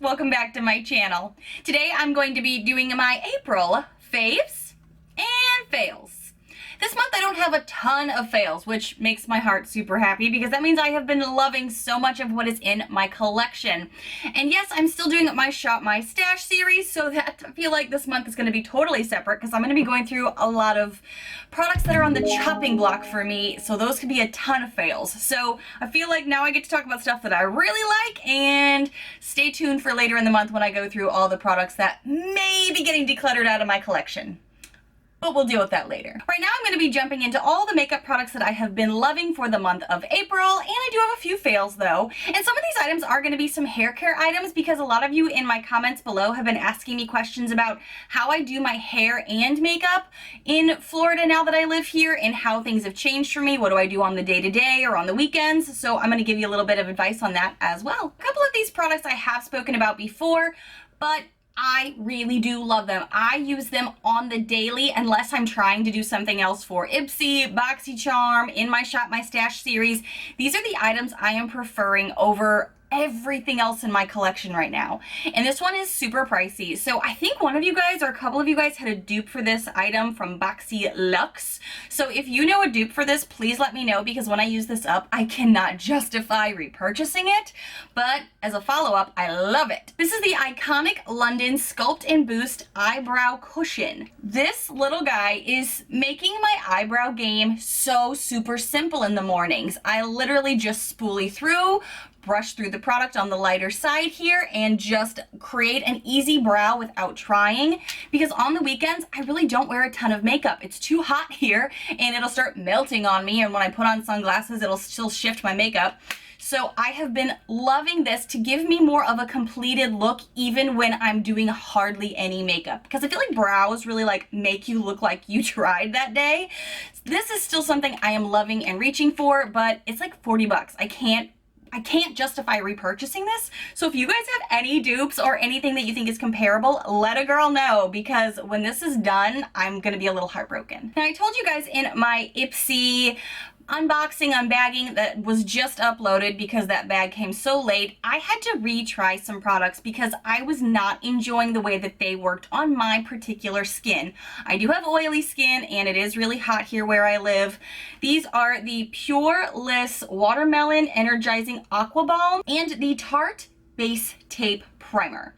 welcome back to my channel. Today I'm going to be doing my April Faves and Fails. This month I don't have a ton of fails, which makes my heart super happy because that means I have been loving so much of what is in my collection. And yes, I'm still doing my Shop My Stash series, so that I feel like this month is going to be totally separate because I'm going to be going through a lot of products that are on the chopping block for me, so those could be a ton of fails. So I feel like now I get to talk about stuff that I really like, and stay tuned for later in the month when I go through all the products that may be getting decluttered out of my collection. But we'll deal with that later. Right now I'm going to be jumping into all the makeup products that I have been loving for the month of April, and I do have a few fails though. And some of these items are going to be some hair care items because a lot of you in my comments below have been asking me questions about how I do my hair and makeup in Florida now that I live here and how things have changed for me. What do I do on the day-to-day or on the weekends? So I'm going to give you a little bit of advice on that as well. A couple of these products I have spoken about before, but I really do love them. I use them on the daily unless I'm trying to do something else for Ipsy, Boxycharm, in my Shop My Stash series. These are the items I am preferring over everything else in my collection right now. And this one is super pricey. So I think one of you guys or a couple of you guys had a dupe for this item from Boxycharm. So if you know a dupe for this, please let me know because when I use this up, I cannot justify repurchasing it. But as a follow-up, I love it. This is the iconic London Sculpt and Boost Eyebrow Cushion. This little guy is making my eyebrow game so super simple in the mornings. I literally just spoolie through, brush through the product on the lighter side here, and just create an easy brow without trying, because on the weekends I really don't wear a ton of makeup. It's too hot here and it'll start melting on me, and when I put on sunglasses it'll still shift my makeup. So I have been loving this to give me more of a completed look even when I'm doing hardly any makeup, because I feel like brows really like make you look like you tried that day. This is still something I am loving and reaching for, but it's like 40 bucks. I can't justify repurchasing this. So if you guys have any dupes or anything that you think is comparable, let a girl know, because when this is done, I'm gonna be a little heartbroken. Now I told you guys in my Ipsy unboxing, unbagging that was just uploaded because that bag came so late, I had to retry some products because I was not enjoying the way that they worked on my particular skin. I do have oily skin and it is really hot here where I live. These are the Purlisse Watermelon Energizing Aqua Balm and the Tarte Base Tape Primer.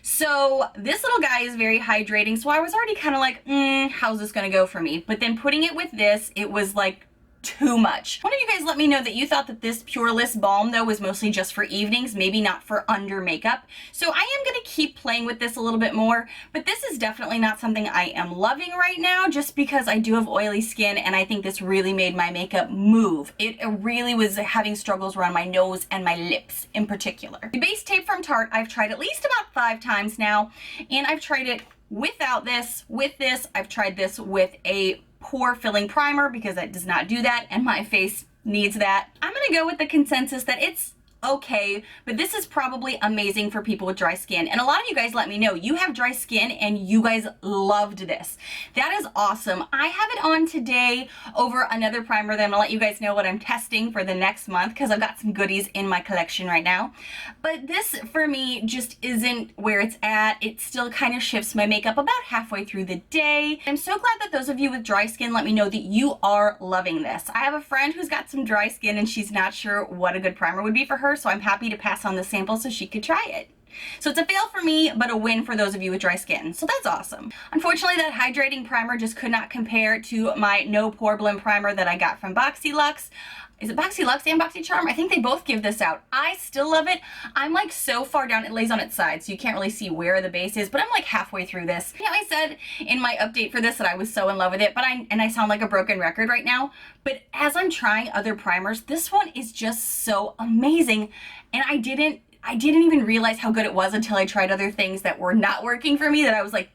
So this little guy is very hydrating, so I was already kind of like, how's this gonna go for me? But then putting it with this, it was like too much. One of you guys let me know that you thought that this Purlisse balm though was mostly just for evenings, maybe not for under makeup. So I am going to keep playing with this a little bit more, but this is definitely not something I am loving right now just because I do have oily skin, and I think this really made my makeup move. It really was having struggles around my nose and my lips in particular. The base tape from Tarte I've tried at least about 5 times now, and I've tried it without this, with this. I've tried this with a pore filling primer because that does not do that and my face needs that. I'm gonna go with the consensus that it's okay, but this is probably amazing for people with dry skin. And a lot of you guys let me know you have dry skin and you guys loved this. That is awesome. I have it on today over another primer that I'm gonna let you guys know what I'm testing for the next month because I've got some goodies in my collection right now. But this for me just isn't where it's at. It still kind of shifts my makeup about halfway through the day. I'm so glad that those of you with dry skin let me know that you are loving this. I have a friend who's got some dry skin and she's not sure what a good primer would be for her, so I'm happy to pass on the sample so she could try it. So it's a fail for me, but a win for those of you with dry skin. So that's awesome. Unfortunately, that hydrating primer just could not compare to my No Pore Blend primer that I got from Boxyluxe. Is it Boxyluxe and Boxycharm? I think they both give this out. I still love it. I'm like so far down, it lays on its side, so you can't really see where the base is, but I'm like halfway through this. Yeah, I said in my update for this that I was so in love with it, but I sound like a broken record right now, but as I'm trying other primers, this one is just so amazing, and I didn't even realize how good it was until I tried other things that were not working for me, that I was like,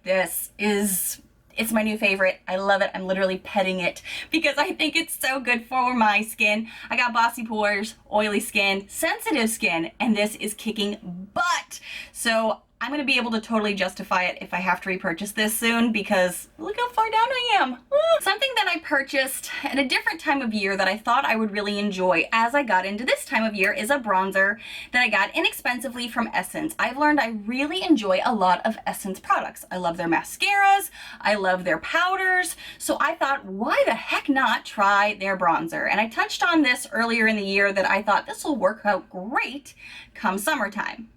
it's my new favorite. I love it. I'm literally petting it because I think it's so good for my skin. I got bossy pores, oily skin, sensitive skin, and this is kicking butt. So I'm going to be able to totally justify it if I have to repurchase this soon, because look how far down I am. Something that I purchased at a different time of year that I thought I would really enjoy as I got into this time of year is a bronzer that I got inexpensively from Essence. I've learned I really enjoy a lot of Essence products. I love their mascaras, I love their powders, so I thought, why the heck not try their bronzer? And I touched on this earlier in the year that I thought this will work out great come summertime.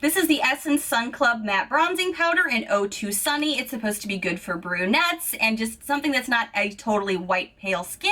This is the Essence Sun Club Matte Bronzing Powder in 02 Sunny. It's supposed to be good for brunettes and just something that's not a totally white pale skin.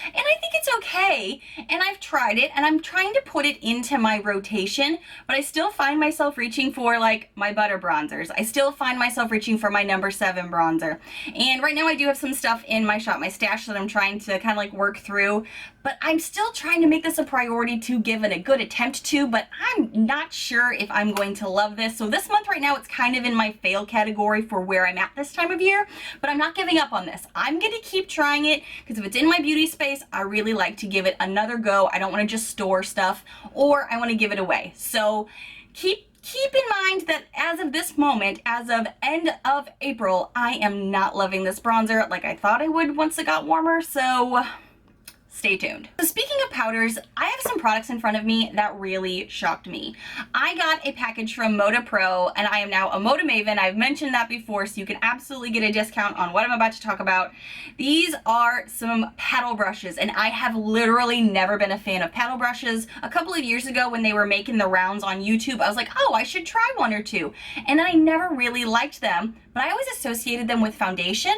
And I think it's okay. And I've tried it and I'm trying to put it into my rotation, but I still find myself reaching for like my butter bronzers. I still find myself reaching for my number 7 bronzer. And right now I do have some stuff in my shop, my stash, that I'm trying to kind of like work through, but I'm still trying to make this a priority to give it a good attempt to, but I'm not sure if I'm going to love this. So this month right now, it's kind of in my fail category for where I'm at this time of year, but I'm not giving up on this. I'm going to keep trying it because if it's in my beauty space, I really like to give it another go. I don't want to just store stuff, or I want to give it away. So keep in mind that as of this moment, as of end of April, I am not loving this bronzer like I thought I would once it got warmer. So stay tuned. So speaking of powders, I have some products in front of me that really shocked me. I got a package from Moda Pro, and I am now a Moda Maven. I've mentioned that before, so you can absolutely get a discount on what I'm about to talk about. These are some paddle brushes, and I have literally never been a fan of paddle brushes. A couple of years ago when they were making the rounds on YouTube, I was like, oh, I should try one or two. And I never really liked them, but I always associated them with foundation.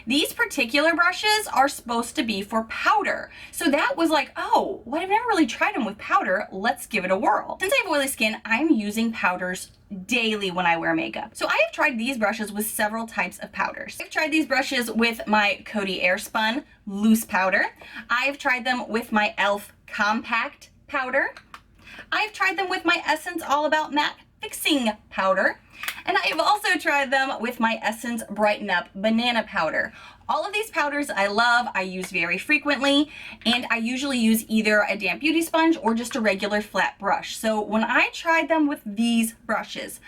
These particular brushes are supposed to be for powder. So that was like, oh, well, I've never really tried them with powder. Let's give it a whirl. Since I have oily skin, I'm using powders daily when I wear makeup. So I have tried these brushes with several types of powders. I've tried these brushes with my Coty Airspun loose powder. I've tried them with my e.l.f. compact powder. I've tried them with my Essence All About Matte Fixing powder. And I have also tried them with my Essence Brighten Up Banana powder. All of these powders I love, I use very frequently, and I usually use either a damp beauty sponge or just a regular flat brush. So when I tried them with these brushes,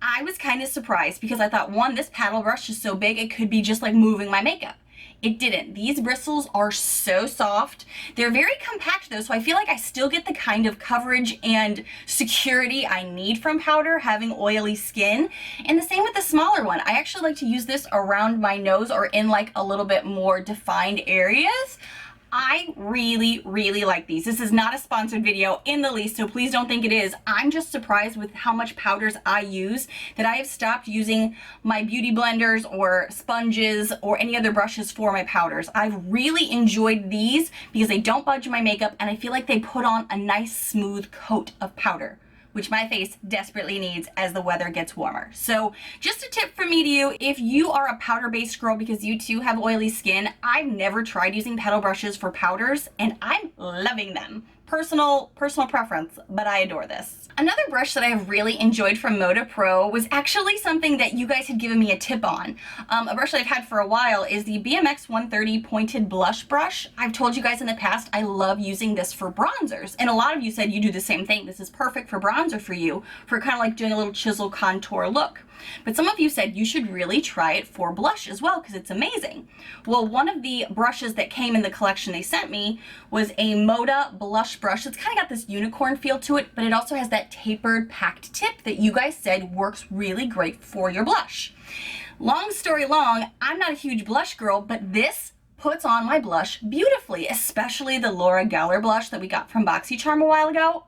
I was kind of surprised because I thought, one, this paddle brush is so big it could be just like moving my makeup. It didn't. These bristles are so soft. They're very compact though, so I feel like I still get the kind of coverage and security I need from powder having oily skin. And the same with the smaller one. I actually like to use this around my nose or in like a little bit more defined areas. I really, really like these. This is not a sponsored video in the least, so please don't think it is. I'm just surprised with how much powders I use that I have stopped using my beauty blenders or sponges or any other brushes for my powders. I've really enjoyed these because they don't budge my makeup and I feel like they put on a nice smooth coat of powder, which my face desperately needs as the weather gets warmer. So just a tip from me to you, if you are a powder-based girl because you too have oily skin, I've never tried using paddle brushes for powders and I'm loving them. Personal preference, but I adore this. Another brush that I have really enjoyed from Moda Pro was actually something that you guys had given me a tip on. A brush that I've had for a while is the BMX 130 Pointed Blush Brush. I've told you guys in the past I love using this for bronzers, and a lot of you said you do the same thing. This is perfect for bronzer for you, for kind of like doing a little chisel contour look. But some of you said you should really try it for blush as well because it's amazing. Well, one of the brushes that came in the collection they sent me was a Moda blush brush. It's kind of got this unicorn feel to it, but it also has that tapered packed tip that you guys said works really great for your blush. Long story long, I'm not a huge blush girl, but this puts on my blush beautifully, especially the Laura Geller blush that we got from Boxycharm a while ago.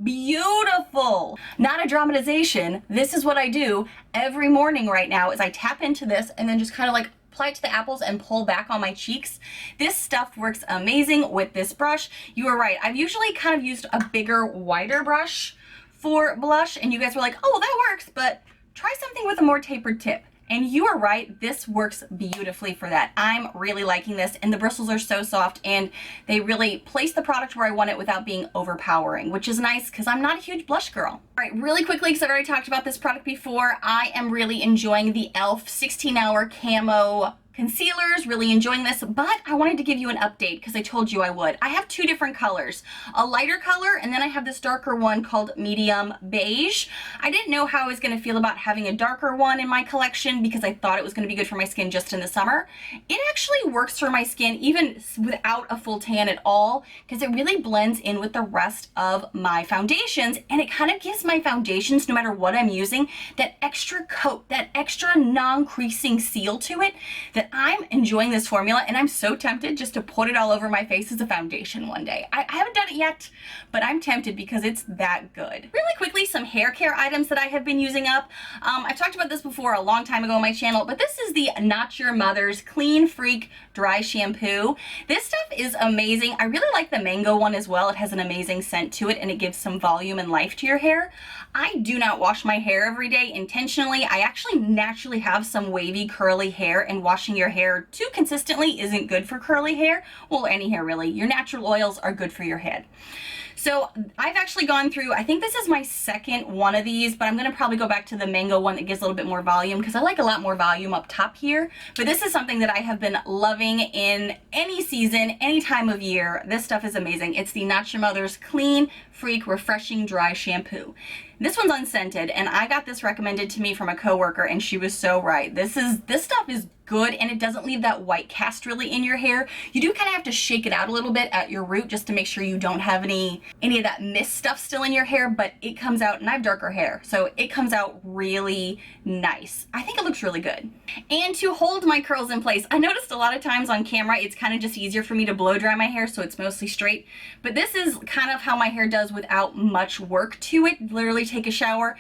Beautiful. Not a dramatization. This is what I do every morning right now is I tap into this and then just kind of like apply it to the apples and pull back on my cheeks. This stuff works amazing with this brush. You are right. I've usually kind of used a bigger, wider brush for blush and you guys were like, oh, that works, but try something with a more tapered tip. And you are right, this works beautifully for that. I'm really liking this, and the bristles are so soft, and they really place the product where I want it without being overpowering, which is nice because I'm not a huge blush girl. All right, really quickly, because I've already talked about this product before, I am really enjoying the e.l.f. 16-hour camo concealers, really enjoying this, but I wanted to give you an update because I told you I would. I have two different colors, a lighter color, and then I have this darker one called medium beige. I didn't know how I was going to feel about having a darker one in my collection because I thought it was going to be good for my skin just in the summer. It actually works for my skin even without a full tan at all because it really blends in with the rest of my foundations, and it kind of gives my foundations, no matter what I'm using, that extra coat, that extra non-creasing seal to it, that I'm enjoying this formula, and I'm so tempted just to put it all over my face as a foundation one day. I haven't done it yet, but I'm tempted because it's that good. Really quickly, some hair care items that I have been using up. I've talked about this before a long time ago on my channel, but this is the Not Your Mother's Clean Freak Dry Shampoo. This stuff is amazing. I really like the mango one as well. It has an amazing scent to it, and it gives some volume and life to your hair. I do not wash my hair every day intentionally. I actually naturally have some wavy curly hair, and washing your hair too consistently isn't good for curly hair. Well, any hair really. Your natural oils are good for your head. So I've actually gone through, I think this is my second one of these, but I'm going to probably go back to the mango one that gives a little bit more volume because I like a lot more volume up top here. But this is something that I have been loving in any season, any time of year. This stuff is amazing. It's the Not Your Mother's Clean Freak Refreshing Dry Shampoo. This one's unscented, and I got this recommended to me from a coworker, and she was so right. This stuff is good, and it doesn't leave that white cast really in your hair. You do kind of have to shake it out a little bit at your root just to make sure you don't have any of that mist stuff still in your hair, but it comes out, and I have darker hair, so it comes out really nice. I think it looks really good. And to hold my curls in place, I noticed a lot of times on camera it's kind of just easier for me to blow dry my hair so it's mostly straight, but this is kind of how my hair does without much work to it. Literally take a shower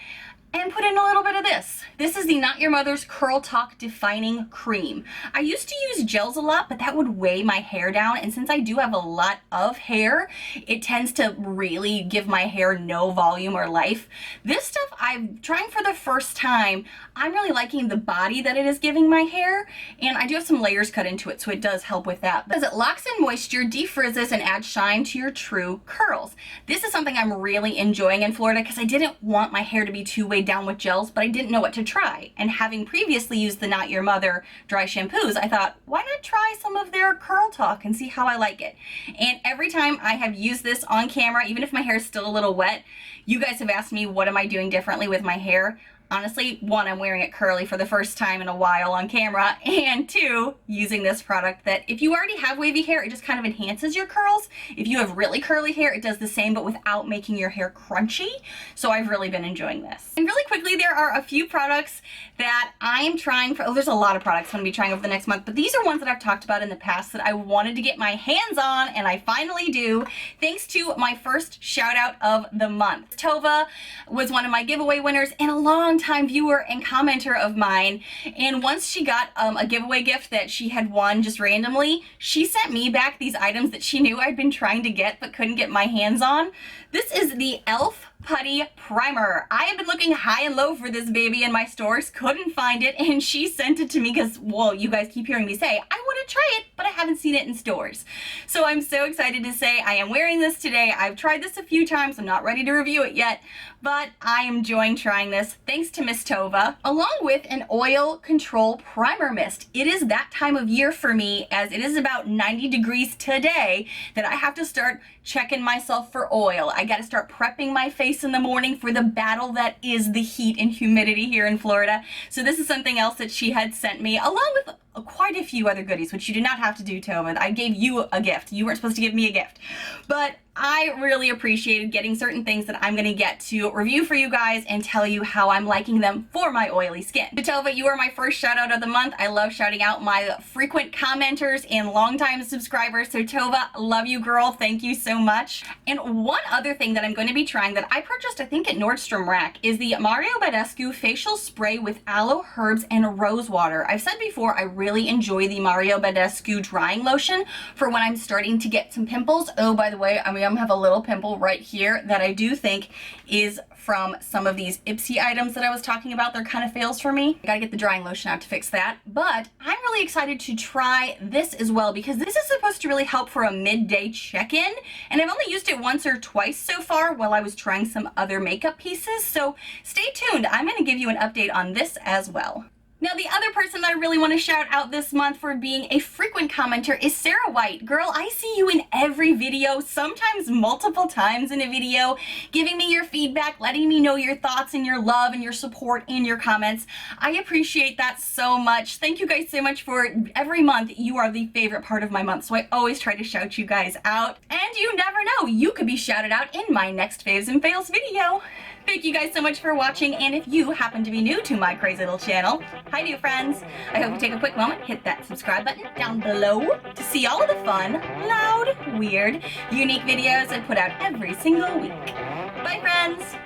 and put in a little bit of this. This is the Not Your Mother's Curl Talk Defining Cream. I used to use gels a lot, but that would weigh my hair down, and since I do have a lot of hair, it tends to really give my hair no volume or life. This stuff I'm trying for the first time. I'm really liking the body that it is giving my hair, and I do have some layers cut into it, so it does help with that. Because it locks in moisture, defrizzes, and adds shine to your true curls. This is something I'm really enjoying in Florida because I didn't want my hair to be too weighed down with gels, but I didn't know what to try. And having previously used the Not Your Mother dry shampoos, I thought, why not try some of their Curl Talk and see how I like it? And every time I have used this on camera, even if my hair is still a little wet, you guys have asked me what am I doing differently with my hair. Honestly, one, I'm wearing it curly for the first time in a while on camera, and two, using this product that if you already have wavy hair, it just kind of enhances your curls. If you have really curly hair, it does the same, but without making your hair crunchy. So I've really been enjoying this. And really quickly, there are a few products that I am trying for, there's a lot of products I'm gonna be trying over the next month, but these are ones that I've talked about in the past that I wanted to get my hands on, and I finally do, thanks to my first shout out of the month. Tova was one of my giveaway winners and a long time viewer and commenter of mine, and once she got a giveaway gift that she had won just randomly, she sent me back these items that she knew I'd been trying to get but couldn't get my hands on. This is the e.l.f. Putty Primer. I have been looking high and low for this baby in my stores, couldn't find it, and she sent it to me because, well, you guys keep hearing me say, I want to try it, but I haven't seen it in stores. So I'm so excited to say I am wearing this today. I've tried this a few times. I'm not ready to review it yet, but I am enjoying trying this thanks to Miss Tova, along with an oil control primer mist. It is that time of year for me, as it is about 90 degrees today, that I have to start checking myself for oil. I got to start prepping my face in the morning for the battle that is the heat and humidity here in Florida. So this is something else that she had sent me, along with quite a few other goodies, which you did not have to do, Tova. I gave you a gift. You weren't supposed to give me a gift. But I really appreciated getting certain things that I'm going to get to review for you guys and tell you how I'm liking them for my oily skin. So Tova, you are my first shout out of the month. I love shouting out my frequent commenters and longtime subscribers. So Tova, love you, girl. Thank you so much. And one other thing that I'm going to be trying that I purchased, I think at Nordstrom Rack, is the Mario Badescu Facial Spray with Aloe Herbs and Rose Water. I've said before, I really enjoy the Mario Badescu drying lotion for when I'm starting to get some pimples. Oh, by the way, I have a little pimple right here that I do think is from some of these Ipsy items that I was talking about. They're kind of fails for me. I gotta get the drying lotion out to fix that. But I'm really excited to try this as well because this is supposed to really help for a midday check-in. And I've only used it once or twice so far while I was trying some other makeup pieces. So stay tuned. I'm gonna give you an update on this as well. Now, the other person that I really want to shout out this month for being a frequent commenter is Sarah White. Girl, I see you in every video, sometimes multiple times in a video, giving me your feedback, letting me know your thoughts and your love and your support in your comments. I appreciate that so much. Thank you guys so much for every month. You are the favorite part of my month, so I always try to shout you guys out. And you never know, you could be shouted out in my next Faves and Fails video. Thank you guys so much for watching, and if you happen to be new to my crazy little channel, hi new friends. I hope you take a quick moment, hit that subscribe button down below to see all of the fun, loud, weird, unique videos I put out every single week. Bye friends!